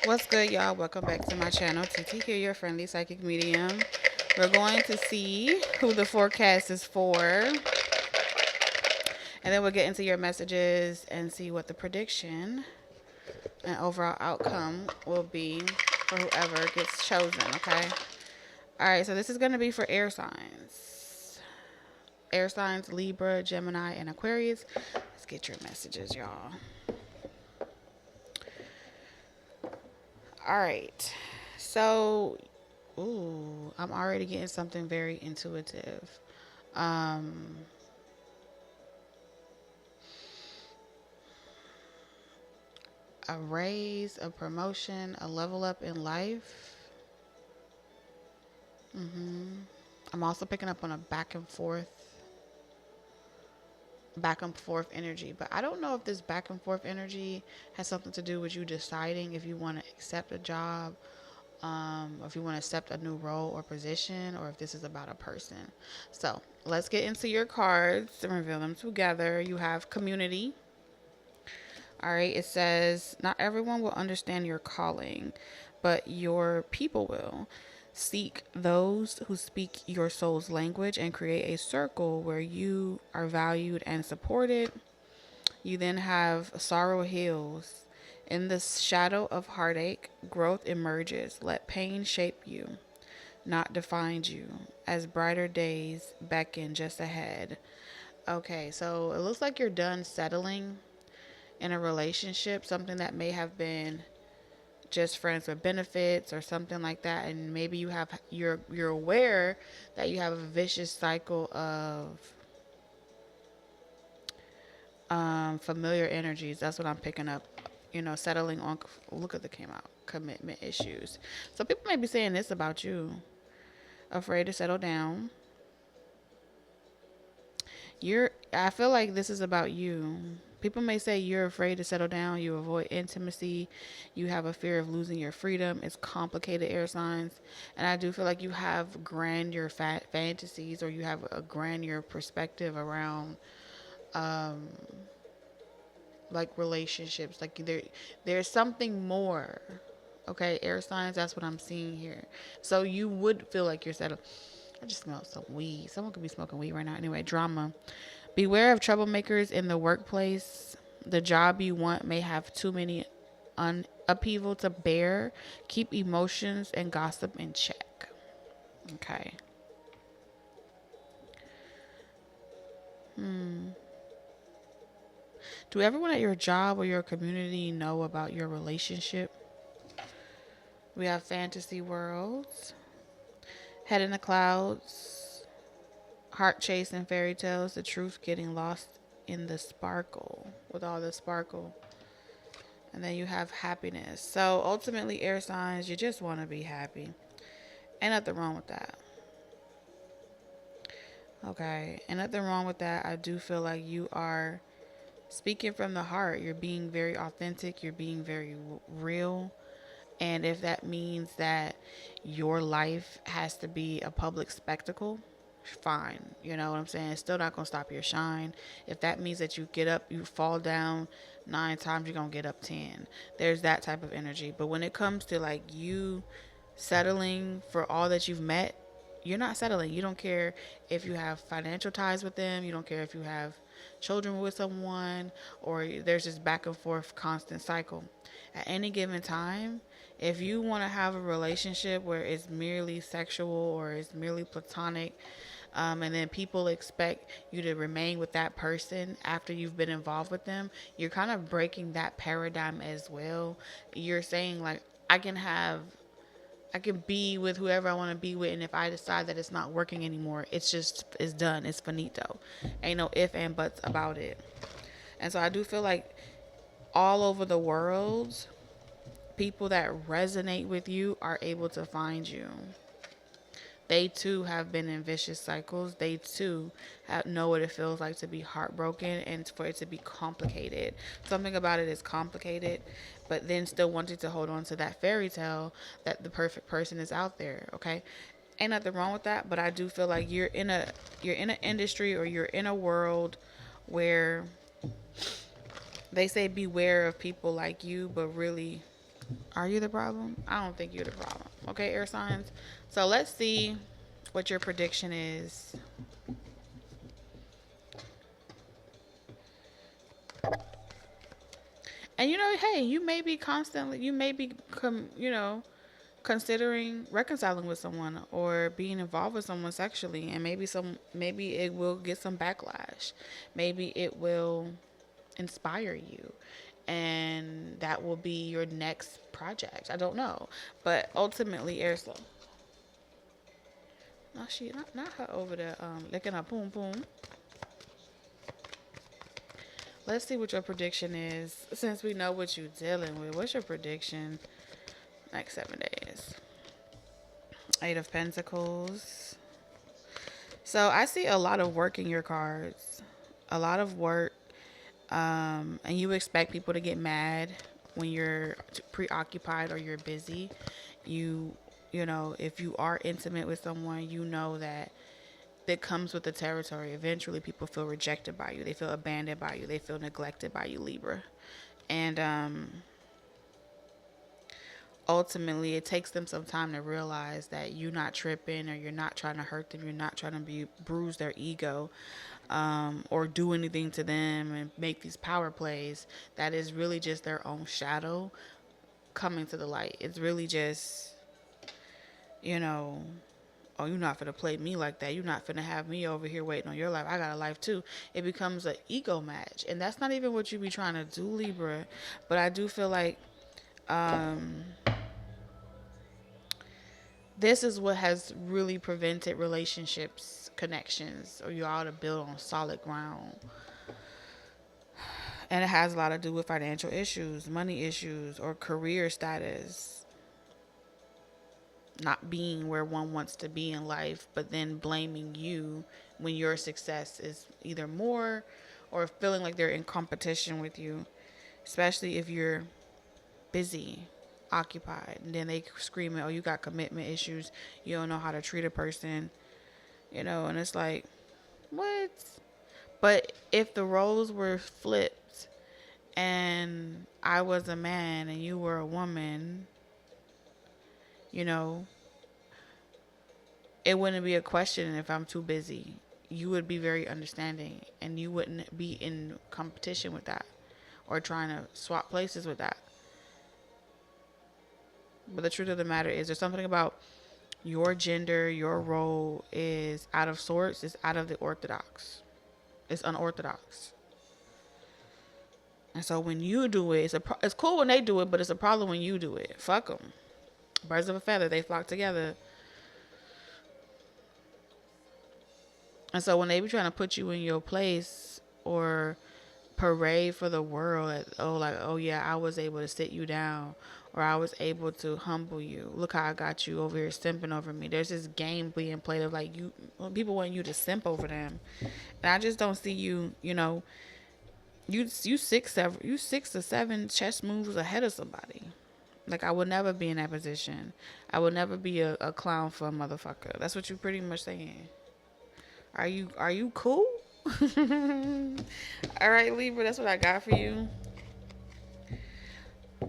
What's good, y'all? Welcome back to my channel. TT here, your friendly psychic medium. We're going to see who the forecast is for, and then we'll get into your messages and see what the prediction and overall outcome will be for whoever gets chosen, okay? All right, so this is going to be for air signs. Air signs, Libra, Gemini, and Aquarius. Let's get your messages, y'all. All right. So, ooh, I'm already getting something very intuitive. Um, a raise, a promotion, a level up in life. I'm also picking up on a back and forth energy. But I don't know if this back and forth energy has something to do with you deciding if you want to accept a job, or if you want to accept a new role or position, or if this is about a person. So let's get into your cards and reveal them together. You have community. All right, it says, not everyone will understand your calling, but your people will. Seek those who speak your soul's language and create a circle where you are valued and supported. You then have sorrow heals. In the shadow of heartache, growth emerges. Let pain shape you, not define you, as brighter days beckon just ahead. Okay, so it looks like you're done settling in a relationship, something that may have been just friends with benefits or something like that, and maybe you're aware that you have a vicious cycle of familiar energies. That's what I'm picking up. Settling on, look at the came out, commitment issues. So people may be saying this about you: afraid to settle down. I feel like this is about you. People may say you're afraid to settle down, you avoid intimacy, you have a fear of losing your freedom. It's complicated, air signs. And I do feel like you have grandeur fantasies, or you have a grandeur perspective around like relationships. Like there's something more. Okay, air signs, that's what I'm seeing here. So you would feel like you're settled. I just smell some weed. Someone could be smoking weed right now. Anyway, drama. Beware of troublemakers in the workplace. The job you want may have too many upheaval to bear. Keep emotions and gossip in check. Okay. Do everyone at your job or your community know about your relationship? We have fantasy worlds, head in the clouds, heart chasing fairy tales, the truth getting lost in the sparkle, with all the sparkle. And then you have happiness. So ultimately, air signs, you just want to be happy. Ain't nothing wrong with that. Okay. Ain't nothing wrong with that. I do feel like you are speaking from the heart. You're being very authentic. You're being very real. And if that means that your life has to be a public spectacle, fine. You know what I'm saying? It's still not going to stop your shine. If that means that you get up, you fall down 9 times, you're going to get up 10. There's that type of energy. But when it comes to like you settling for all that you've met, you're not settling. You don't care if you have financial ties with them. You don't care if you have children with someone, or there's this back and forth constant cycle. At any given time, if you want to have a relationship where it's merely sexual or it's merely platonic, and then people expect you to remain with that person after you've been involved with them, you're kind of breaking that paradigm as well. You're saying like, I can be with whoever I want to be with, and if I decide that it's not working anymore, it's done. It's finito. Ain't no if and buts about it. And so I do feel like all over the world, people that resonate with you are able to find you. They too have been in vicious cycles. They too know what it feels like to be heartbroken and for it to be complicated. Something about it is complicated, but then still wanting to hold on to that fairy tale that the perfect person is out there. Okay, ain't nothing wrong with that, but I do feel like you're in an industry, or you're in a world where they say beware of people like you, but really Are you the problem? I don't think you're the problem. Okay, air signs. So let's see what your prediction is. And hey, you may be, considering reconciling with someone or being involved with someone sexually, and maybe it will get some backlash. Maybe it will inspire you, and that will be your next project. I don't know, but ultimately, airflow. No, not her over there, licking her poom poom. Let's see what your prediction is. Since we know what you're dealing with, what's your prediction next 7 days? Eight of Pentacles. So I see a lot of work in your cards. A lot of work. And you expect people to get mad when you're preoccupied or you're busy. If you are intimate with someone, that comes with the territory. Eventually people feel rejected by you. They feel abandoned by you. They feel neglected by you, Libra. And ultimately it takes them some time to realize that you're not tripping, or you're not trying to hurt them. You're not trying to bruise their ego, or do anything to them and make these power plays. That is really just their own shadow coming to the light. It's really just, oh, you're not finna play me like that. You're not finna have me over here waiting on your life. I got a life too. It becomes an ego match. And that's not even what you be trying to do, Libra. But I do feel like this is what has really prevented relationships, connections, or you all to build on solid ground. And it has a lot to do with financial issues, money issues, or career status. Not being where one wants to be in life, but then blaming you when your success is either more, or feeling like they're in competition with you, especially if you're busy, occupied, and then they screaming, oh, you got commitment issues, you don't know how to treat a person, and it's like, what? But if the roles were flipped and I was a man and you were a woman, it wouldn't be a question if I'm too busy. You would be very understanding, and you wouldn't be in competition with that or trying to swap places with that. But the truth of the matter is, there's something about your gender, your role is out of sorts. It's out of the orthodox. It's unorthodox. And so when you do it, it's cool when they do it, but it's a problem when you do it. Fuck them. Birds of a feather, they flock together. And so when they be trying to put you in your place or parade for the world, oh yeah, I was able to sit you down, or I was able to humble you. Look how I got you over here simping over me. There's this game being played of like people want you to simp over them, and I just don't see you. You 6 to 7 chess moves ahead of somebody. Like, I would never be in that position. I would never be a clown for a motherfucker. That's what you're pretty much saying. Are you cool? All right, Libra, that's what I got for you.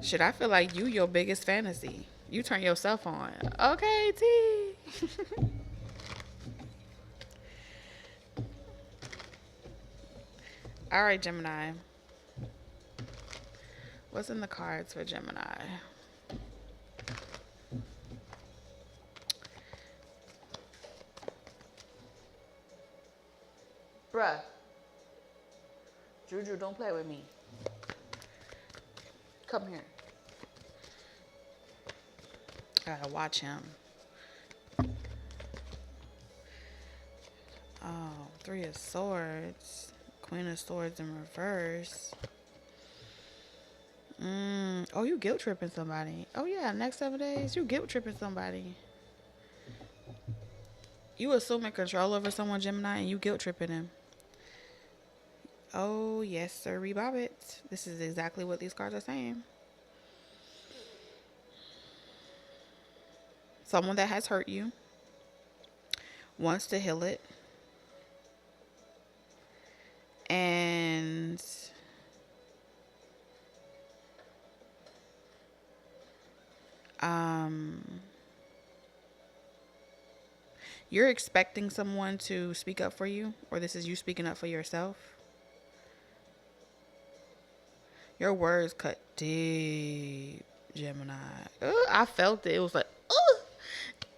Shit, I feel like your biggest fantasy. You turn yourself on. Okay, T. All right, Gemini. What's in the cards for Gemini? Bruh. Juju, don't play with me. Come here. I gotta watch him. Oh, 3 of Swords. Queen of Swords in reverse. Oh, you guilt tripping somebody. Oh yeah, next 7 days, you guilt tripping somebody. You assuming control over someone, Gemini, and you guilt tripping him. Oh, yes, sir, Bobbit. This is exactly what these cards are saying. Someone that has hurt you wants to heal it. And Um, you're expecting someone to speak up for you, or this is you speaking up for yourself. Your words cut deep, Gemini. I felt it. It was like,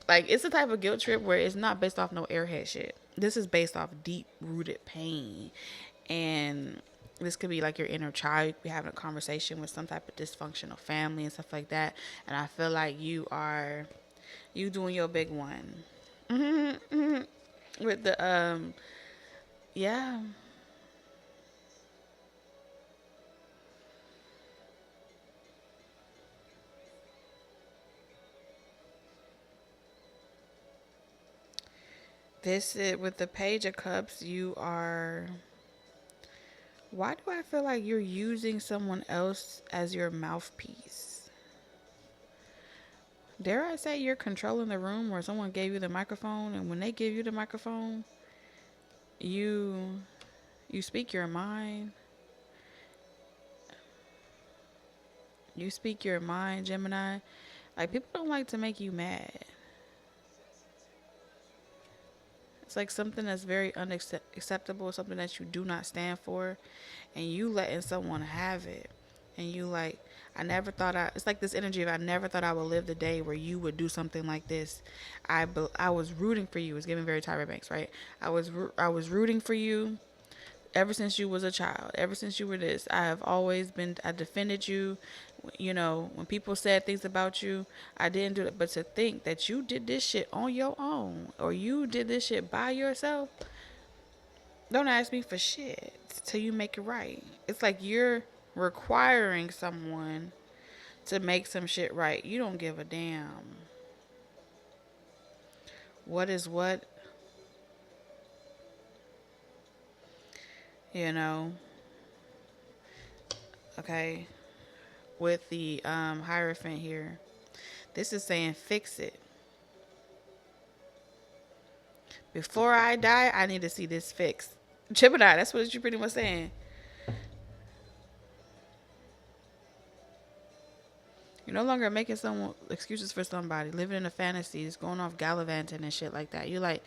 like it's a type of guilt trip where it's not based off no airhead shit. This is based off deep rooted pain. And this could be like your inner child. You could be having a conversation with some type of dysfunctional family and stuff like that. And I feel like you doing your big one. With the, yeah. This is with the Page of Cups. You are. Why do I feel like you're using someone else as your mouthpiece? Dare I say you're controlling the room, where someone gave you the microphone, and when they give you the microphone, you speak your mind. You speak your mind, Gemini. Like, people don't like to make you mad. It's like something that's very unacceptable, something that you do not stand for, and you letting someone have it. And you like, it's like this energy of, I never thought I would live the day where you would do something like this. I was rooting for you. It's giving very Tyra Banks, right? I was rooting for you ever since you was a child, ever since you were this. I defended you. You know, when people said things about you, I didn't do it. But to think that you did this shit on your own, or you did this shit by yourself, don't ask me for shit till you make it right. It's like you're requiring someone to make some shit right. You don't give a damn. What is what? You know? Okay. With the Hierophant here. This is saying fix it. Before I die, I need to see this fixed. Gemini, that's what you're pretty much saying. You're no longer making someone excuses for somebody, living in a fantasy, just going off gallivanting and shit like that. You like,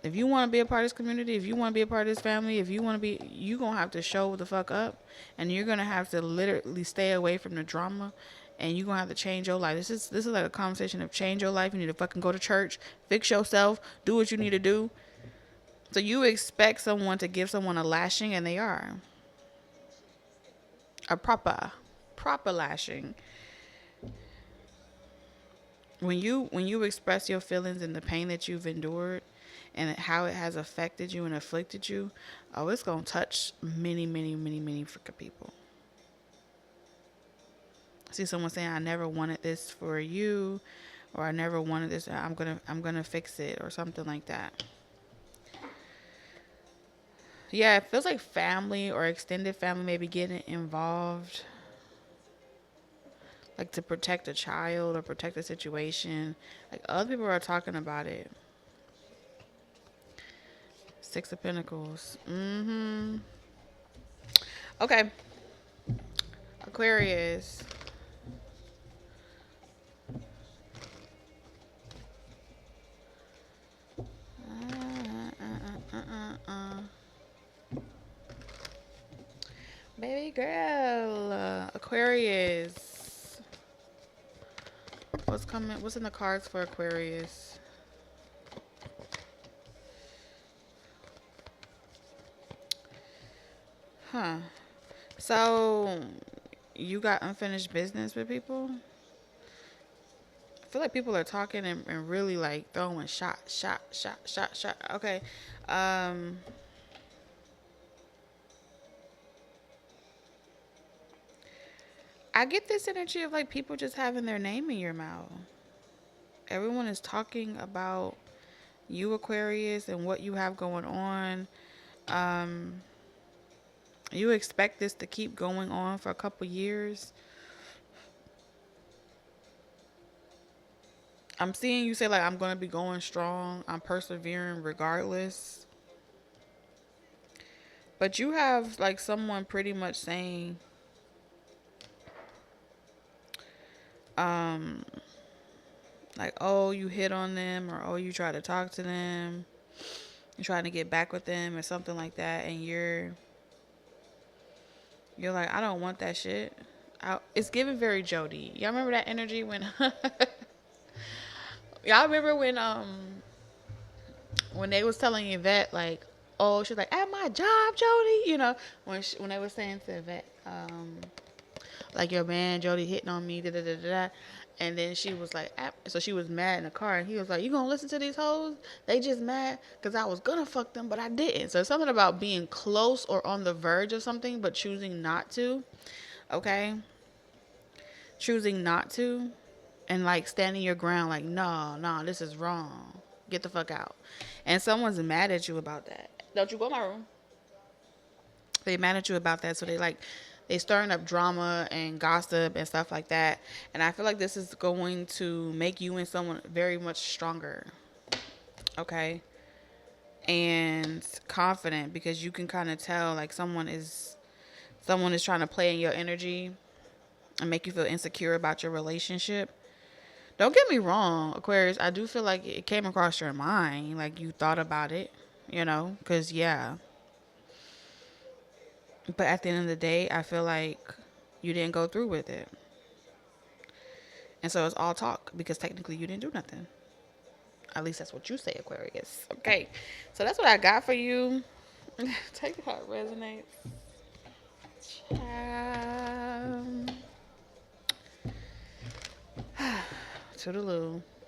if you want to be a part of this community, if you want to be a part of this family, if you want to be, you gonna have to show the fuck up, and you're gonna have to literally stay away from the drama, and you're gonna have to change your life. This is like a conversation of change your life. You need to fucking go to church, fix yourself, do what you need to do. So you expect someone to give someone a lashing, and they are a proper lashing. When you express your feelings and the pain that you've endured and how it has affected you and afflicted you, oh, it's gonna touch many freaking people. I see someone saying, I never wanted this for you, or I never wanted this, I'm gonna fix it, or something like that. Yeah, it feels like family or extended family may be getting involved, like to protect a child or protect a situation. Like, other people are talking about it. Six of Pentacles. Okay. Aquarius. Baby girl. Aquarius. What's coming? What's in the cards for Aquarius? Huh. So, you got unfinished business with people? I feel like people are talking and really like throwing shot. Okay. I get this energy of like people just having their name in your mouth. Everyone is talking about you, Aquarius, and what you have going on. You expect this to keep going on for a couple years. I'm seeing you say like, I'm going to be going strong. I'm persevering regardless. But you have like someone pretty much saying, Um, like, oh, you hit on them, or oh, you try to talk to them, you're trying to get back with them or something like that, and you're like, I don't want that shit. It's giving very Jody. Y'all remember that energy when y'all remember when they was telling Yvette, like, oh, she's like, at my job, Jody, when they were saying to Yvette, like, your man Jody hitting on me, da da da da. And then she was like, so she was mad in the car, and he was like, you gonna listen to these hoes? They just mad because I was gonna fuck them, but I didn't. So it's something about being close or on the verge of something, but choosing not to. Okay? Choosing not to, and like standing your ground, like, no, this is wrong. Get the fuck out. And someone's mad at you about that. Don't you go in my room. They mad at you about that, so they stirring up drama and gossip and stuff like that. And I feel like this is going to make you and someone very much stronger. Okay? And confident, because you can kind of tell like someone is trying to play in your energy and make you feel insecure about your relationship. Don't get me wrong, Aquarius, I do feel like it came across your mind, like you thought about it, because yeah. But at the end of the day, I feel like you didn't go through with it. And so it's all talk, because technically you didn't do nothing. At least that's what you say, Aquarius. Okay, so that's what I got for you. Take it how it resonates. Toodaloo.